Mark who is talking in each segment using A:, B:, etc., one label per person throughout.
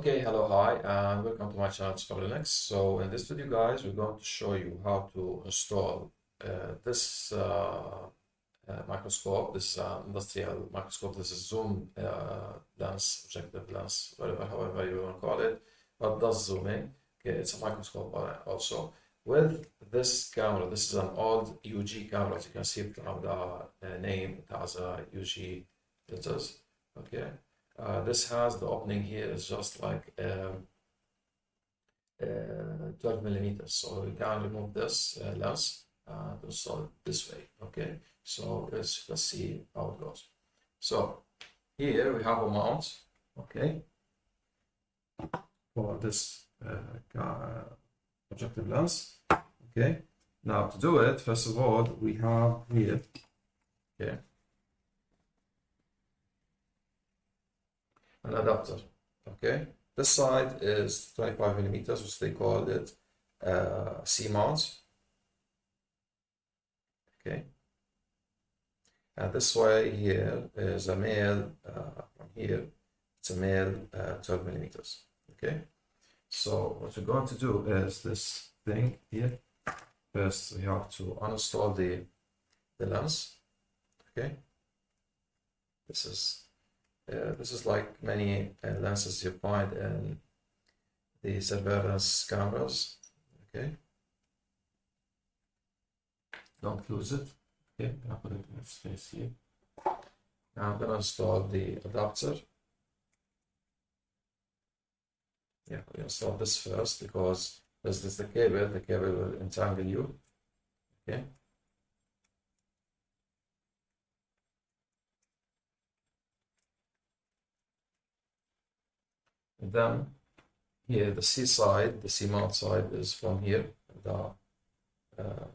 A: Okay, hello, hi, and welcome to my channel, Linux. So in this video, guys, we're going to show you how to install this microscope, this industrial microscope. This is zoom lens, objective lens, whatever, however you want to call it, but does zooming. Okay, it's a microscope also. With this camera, this is an old UG camera. As you can see from the name, it has a UG letters. Okay. This has the opening here is just like 12 millimeters, so you can remove this lens and install it this way. Okay, so let's see how it goes. So here we have a mount, okay, for this objective lens. Okay, now to do it, first of all, we have here, okay, an adapter. Okay, this side is 25 millimeters, which they call it C mount. Okay, and this way here is a male. From here, it's a male 12 millimeters. Okay, so what we're going to do is this thing here. First, we have to uninstall the lens. Okay, this is like many lenses you find in the surveillance cameras. Okay, don't lose it. Okay, I'm gonna put it in its place here. Now I'm gonna install the adapter. Yeah, we install this first because this is the cable. The cable will entangle you. Okay. And then here the C side, the C mount side is from here, the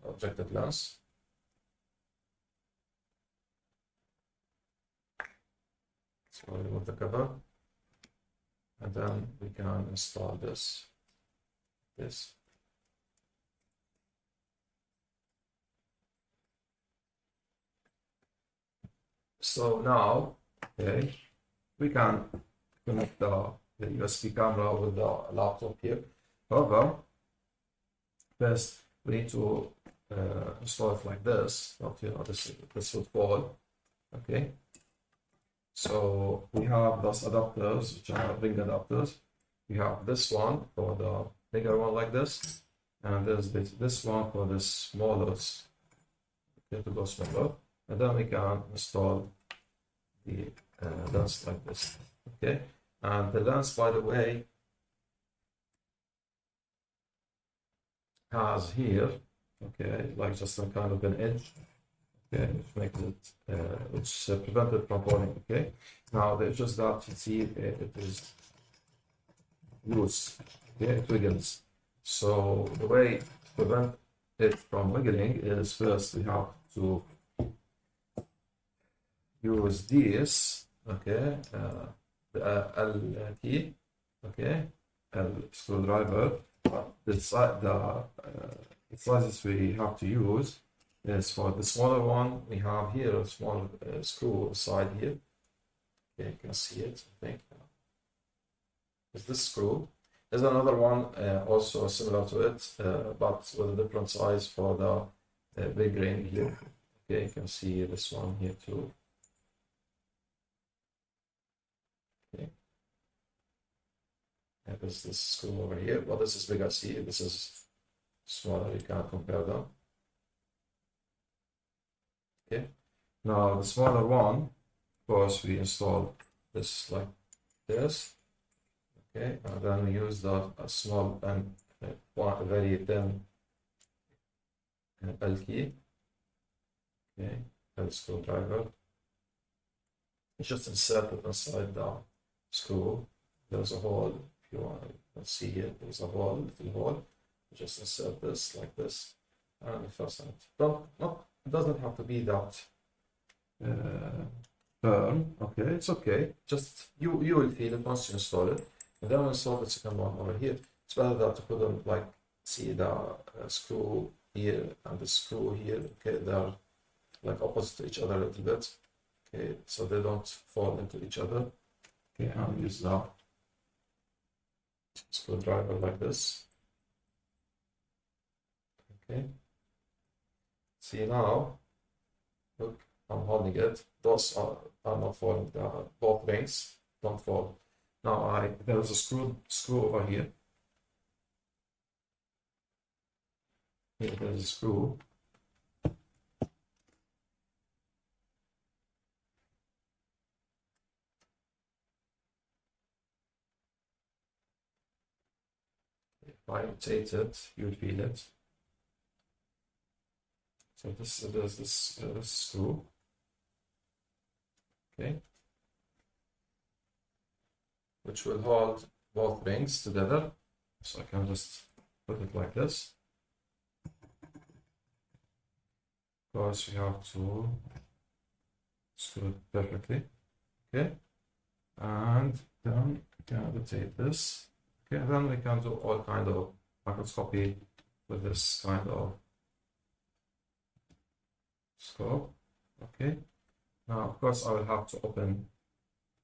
A: objective lens. So I remove the cover, and then we can install this. So now, okay, we can connect the USB camera with the laptop here. However, first we need to install it like this. Not, you know, this would fall. Okay. So we have those adapters, which are ring adapters. We have this one for the bigger one like this, and there's this one for the smallest. Okay, to go smaller, and then we can install the lens like this. Okay. And the lens, by the way, has here, okay, like just some kind of an edge, okay, which makes it, which prevents it from falling. Okay. Now the edges that you see, it is loose. Okay, it wiggles. So the way to prevent it from wiggling is first we have to use this. Okay. The L key, okay, L screwdriver. The sizes we have to use is for the smaller one. We have here a small screw side here. Okay, you can see it. I think is this screw. There's another one also similar to it, but with a different size for the big ring here. Okay, you can see this one here too. Okay. And there's this screw over here. Well, this is bigger. See, this is smaller. You can't compare them. Okay. Now the smaller one, of course, we install this like this. Okay, and then we use a small and very thin L key. Okay, L screwdriver. Just insert it inside the screw. There's a hole. If you want to see it, there's a hole, little hole. Just insert this like this, and fasten it. It doesn't have to be that firm. Okay, it's okay. Just you will feel it once you install it, and then install the second one over here. It's better that to put them like, see the screw here and the screw here. Okay, they're like opposite to each other a little bit. Okay, so they don't fall into each other. Okay, I'll use that screwdriver like this. Okay. See now, look, I'm holding it. Those are not falling down. Both rings don't fall. Now there's a screw over here. Here there's a screw. If I rotate it, you'll feel it. So there's this screw. Okay. Which will hold both rings together. So I can just put it like this. Of course, we have to screw it perfectly. Okay. And then we can rotate this. Okay, then we can do all kind of microscopy with this kind of scope. Okay. Now, of course, I will have to open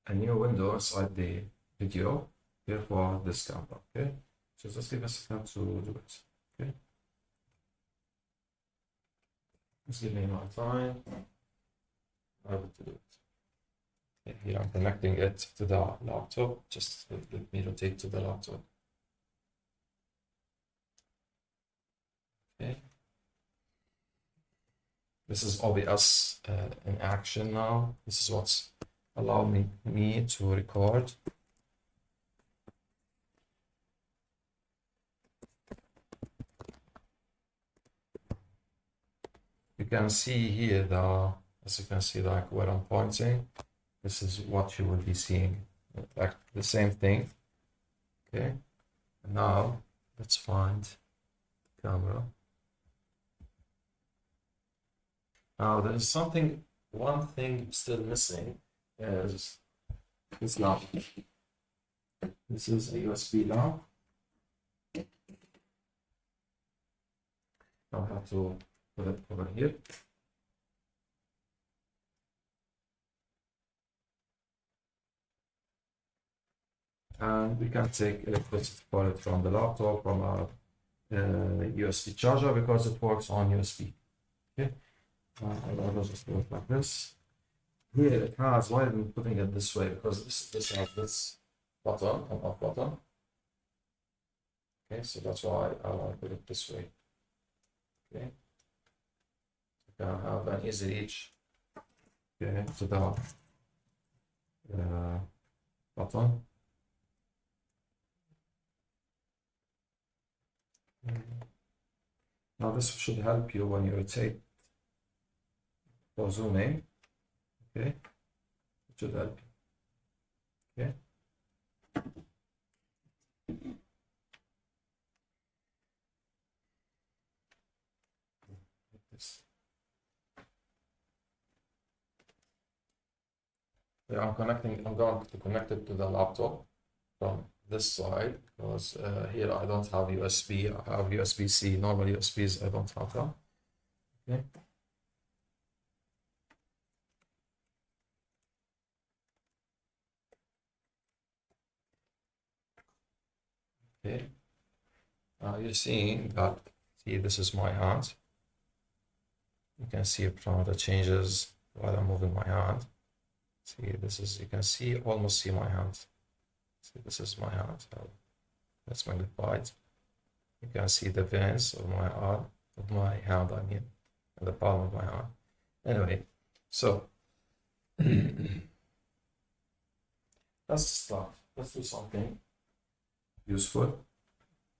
A: a new window inside the video here for this camera. Okay. So just give us a second to do it. Okay. Just give me my time. I will do it. Here I'm connecting it to the laptop. Just let me rotate to the laptop. Okay. This is OBS in action now. This is what's allowing me to record. You can see here as you can see, like where I'm pointing. This is what you will be seeing, like the same thing. Okay, and now let's find the camera. Now there is one thing still missing is this lamp. This is a USB lamp. I'll have to put it over here. And we can take electricity for it from the laptop, from our USB charger, because it works on USB. Okay, I'll just do it like this. Here it has, why am I putting it this way? Because this has this button, an off button. Okay, so that's why I want to put it this way. Okay, you can have an easy reach. Okay, to the button. Now this should help you when you rotate for zooming. Okay, it should help you. Okay. Like this. Yeah, I'm going to connect it to the laptop from this side, because here I don't have USB. I have USB-C. Normal USBs, I don't have them. Okay. Okay. You're seeing that. See, this is my hand. You can see from the changes while I'm moving my hand. See, this is, you can see, almost see my hand. See, this is my hand. That's magnified. You can see the veins of my arm, of my hand, I mean, and the palm of my hand. Anyway, so let's start. Let's do something useful.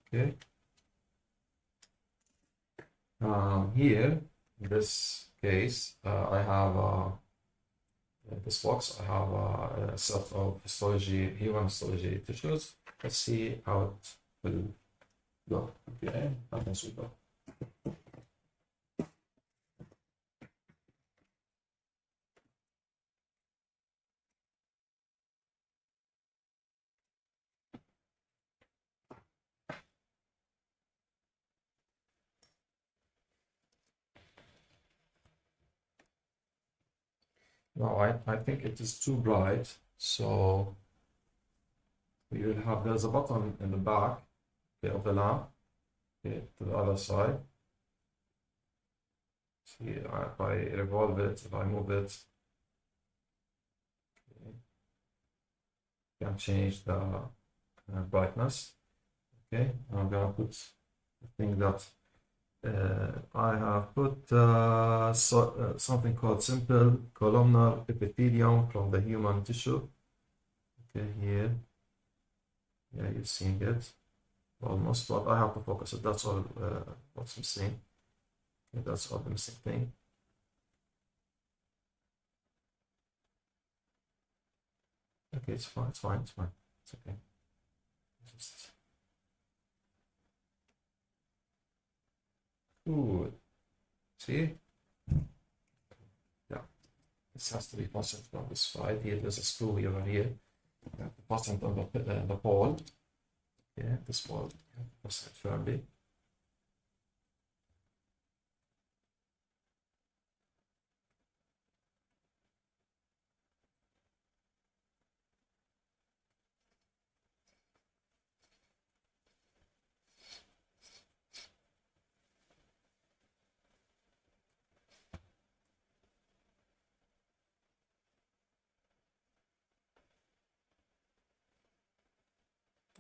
A: Okay. Here, in this case, I have in this box, I have a set of human histology tissues. Let's see how it will go. Okay, how can we go? No, I think it is too bright, so you will have, there's a button in the back, okay, of the lamp, okay, to the other side. See, if I revolve it, if I move it, okay, can change the brightness. Okay, I'm gonna put the thing that I have put something called simple columnar epithelium from the human tissue. Okay, here, yeah, you're seeing it almost, but I have to focus it. That's all what's missing. Okay, that's all the missing thing. Okay, it's fine, it's fine, it's fine. It's okay. Just good. See? Yeah, this has to be fastened on this side. Here, there's a screw over here. You have to fasten it on the pole. Yeah, this pole. You have to fasten it firmly.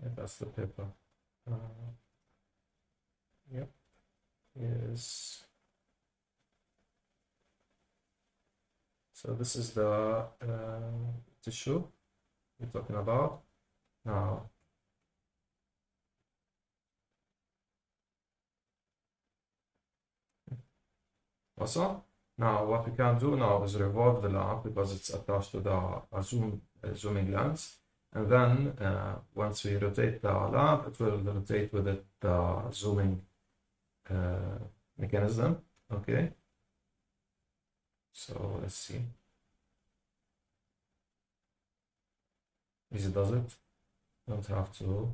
A: And that's the paper. Yep. Yes. So this is the tissue we're talking about. Now, awesome. Now, what we can do now is revolve the lamp because it's attached to the zooming lens. And then once we rotate the lamp, it will rotate with it the zooming mechanism. Okay. So let's see. Easy does it. Don't have to.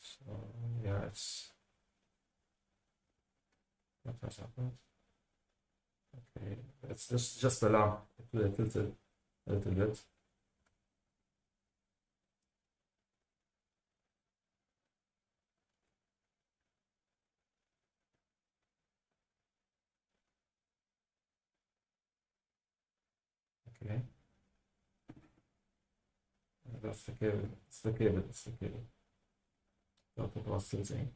A: So yeah, it's what has happened. Okay, it's just the lamp. It will tilt it a little bit. Okay. That's the cable. It's the cable. It's the cable. That it was tilting.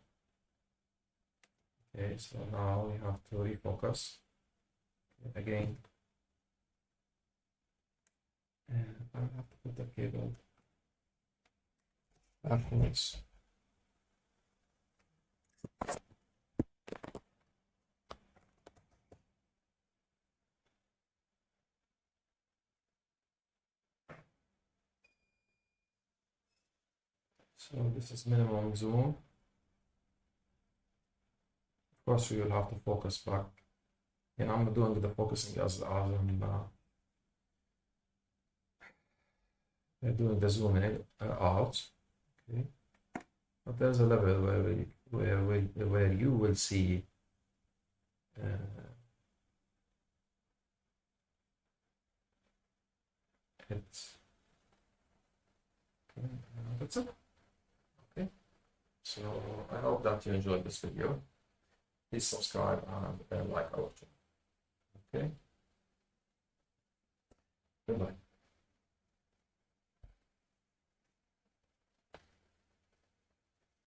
A: Okay, so now we have to refocus. Okay, again. And I have to put the cable backwards. So this is minimum zoom. Of course, we will have to focus back. And I'm doing the focusing as I'm doing the zoom in out. Okay, but there's a level where you will see it. Okay, that's it. Okay, so I hope that you enjoyed this video. Please subscribe and like our channel. Okay, goodbye.